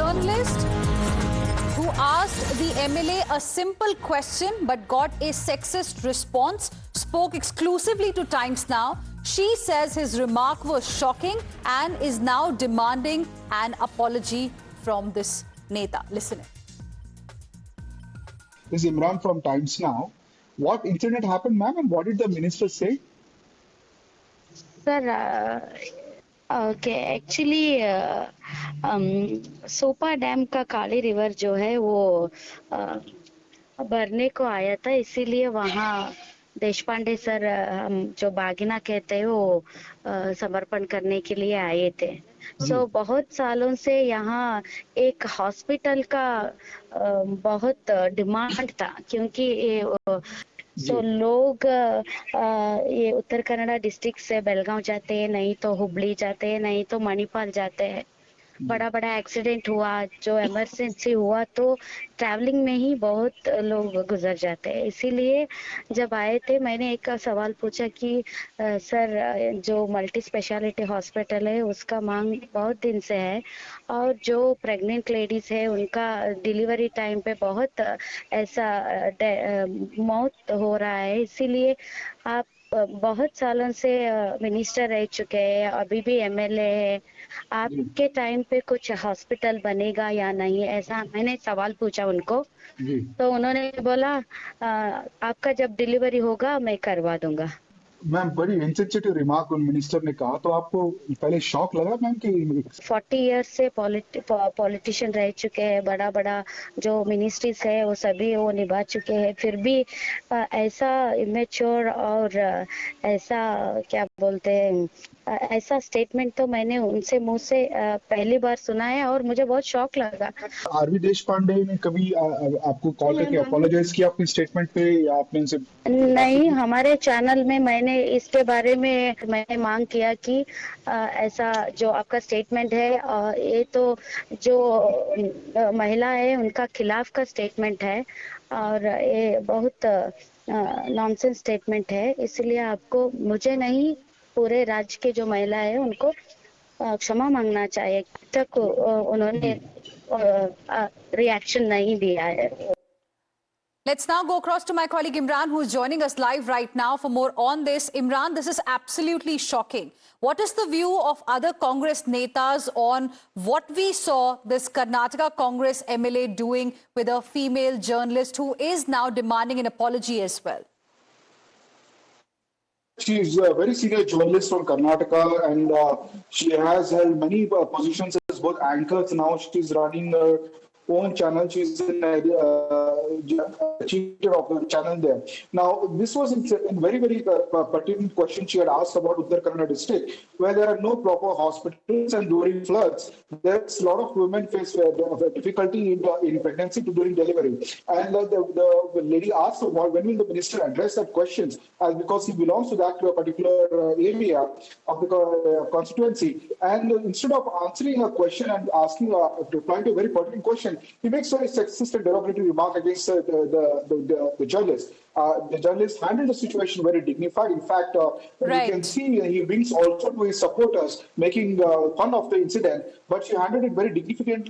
journalist who asked the MLA a simple question but got a sexist response spoke exclusively to Times Now. She says his remark was shocking and is now demanding an apology from this Neta. Listen in. This is Imran from Times Now. What incident happened, ma'am, and what did the minister say? Sir okay actually Supa dam का Kali river जो है वो भरने को आया था, इसीलिए वहाँ देश पांडे सर हम जो बागिना कहते हैं वो समर्पण करने के लिए आए थे। सो बहुत सालों से यहाँ एक हॉस्पिटल का बहुत डिमांड था, क्योंकि ये लोग ये उत्तर कन्नड़ा डिस्ट्रिक्ट से बेलगांव जाते हैं, नहीं तो हुबली जाते हैं, नहीं तो मणिपाल जाते हैं। बड़ा बड़ा एक्सीडेंट हुआ, जो इमरजेंसी हुआ तो ट्रैवलिंग में ही बहुत लोग गुजर जाते हैं। इसीलिए जब आए थे मैंने एक सवाल पूछा कि सर जो मल्टी स्पेशलिटी हॉस्पिटल है उसका मांग बहुत दिन से है, और जो प्रेग्नेंट लेडीज है उनका डिलीवरी टाइम पे बहुत ऐसा मौत हो रहा है। इसीलिए आप बहुत सालों से मिनिस्टर रह चुके हैं, अभी भी एमएलए है, आपके टाइम पे कुछ हॉस्पिटल बनेगा या नहीं, ऐसा मैंने सवाल पूछा उनको। तो उन्होंने बोला आपका जब डिलीवरी होगा मैं करवा दूंगा। मैम बड़ी इनसेंसिटिव रिमार्क उन मिनिस्टर ने कहा, तो आपको पहले शॉक लगा मैम कि 40 इयर्स से पॉलिटिशियन रह चुके हैं, बड़ा बड़ा जो मिनिस्ट्रीज है वो सभी वो निभा चुके हैं, फिर भी ऐसा इमेच्योर और ऐसा क्या बोलते हैं ऐसा स्टेटमेंट तो मैंने उनसे मुंह से पहली बार सुना है और मुझे बहुत शॉक लगा। आरवी देश पांडे ने कभी आपको कॉल करके अपोलोजाइज किया अपने स्टेटमेंट पे, या आपने उनसे? नहीं, हमारे चैनल में मैंने इसके बारे में मैंने मांग किया कि ऐसा जो आपका स्टेटमेंट है ये तो जो महिला है उनका खिलाफ का स्टेटमेंट है और ये बहुत नॉनसेंस स्टेटमेंट है, इसलिए आपको मुझे नहीं पूरे राज्य के जो महिला है उनको क्षमा मांगना चाहिए। तक उन्होंने रिएक्शन नहीं दिया है। Let's now go across to my colleague Imran, who is joining us live right now for more on this. Imran, this is absolutely shocking. What is the view of other Congress netas on what we saw this Karnataka Congress MLA doing with a female journalist who is now demanding an apology as well? She is a very senior journalist from Karnataka, and she has held many positions as both anchors. Now she's running her own channel. She's in chief of the channel there. Now, this was a very, very pertinent question she had asked about Uttar Kannada district, where there are no proper hospitals, and during floods, there's a lot of women face difficulty in pregnancy to during delivery. And the lady asked, when will the minister address that question? Because he belongs to that particular area of the constituency. And instead of answering her question and replying to a very pertinent question, he makes a sexist and derogatory remark against the journalist. The journalist handled the situation very dignified. In fact, you can see he brings also to his supporters, making fun of the incident, but she handled it very dignified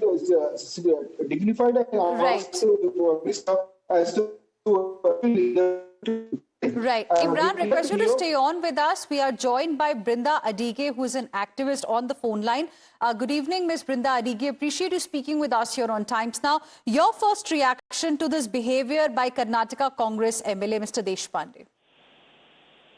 Right. Imran, request you to stay on with us. We are joined by Brinda Adige, who is an activist on the phone line. Good evening, Ms. Brinda Adige. Appreciate you speaking with us here on Times Now. Your first reaction to this behavior by Karnataka Congress MLA, Mr. Deshpande?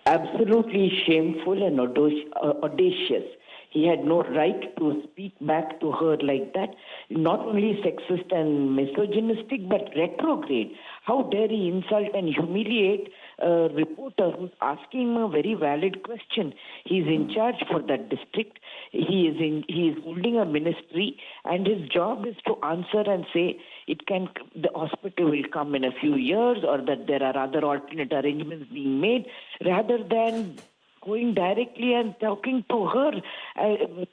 Absolutely shameful and audacious. He had no right to speak back to her like that. Not only sexist and misogynistic, but retrograde. How dare he insult and humiliate a reporter who's asking him a very valid question? He's in charge for that district. He is holding a ministry, and his job is to answer and say the hospital will come in a few years, or that there are other alternate arrangements being made, rather than going directly and talking to her,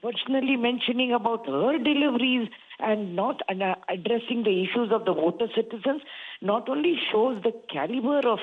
personally mentioning about her deliveries and not addressing the issues of the voter citizens, not only shows the caliber of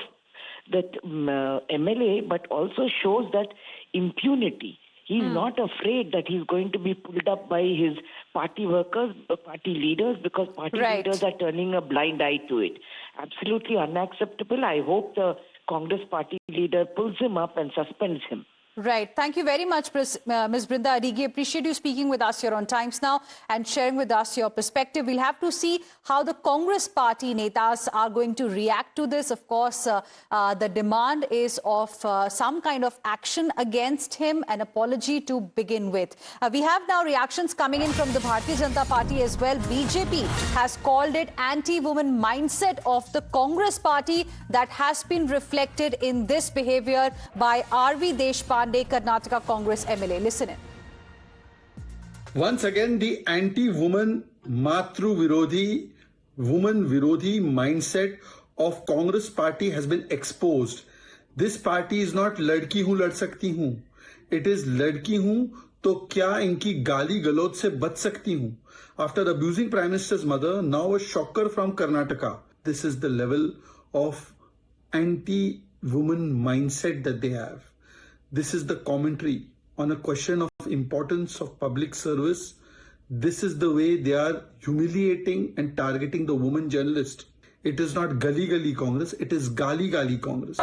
that MLA, but also shows that impunity. He's not afraid that he's going to be pulled up by his party workers, party leaders, because party Right. leaders are turning a blind eye to it. Absolutely unacceptable. I hope the Congress party leader pulls him up and suspends him. Right. Thank you very much, Ms. Brinda Adigi. Appreciate you speaking with us here on Times Now and sharing with us your perspective. We'll have to see how the Congress party netas are going to react to this. Of course, the demand is of some kind of action against him, an apology to begin with. We have now reactions coming in from the Bharatiya Janata Party as well. BJP has called it anti-woman mindset of the Congress party that has been reflected in this behavior by R.V. Deshpande, Karnataka Congress MLA. Listen in. Once again, the anti-woman, matru virodhi, woman virodhi mindset of Congress party has been exposed. This party is not ladki hu lad sakti hu. It is ladki hu to kya inki gali galod se bach sakti hu. After abusing Prime Minister's mother, now a shocker from Karnataka. This is the level of anti-woman mindset that they have. This is the commentary on a question of importance of public service. This is the way they are humiliating and targeting the woman journalist. It is not Gali Gali Congress, it is Gali Gali Congress.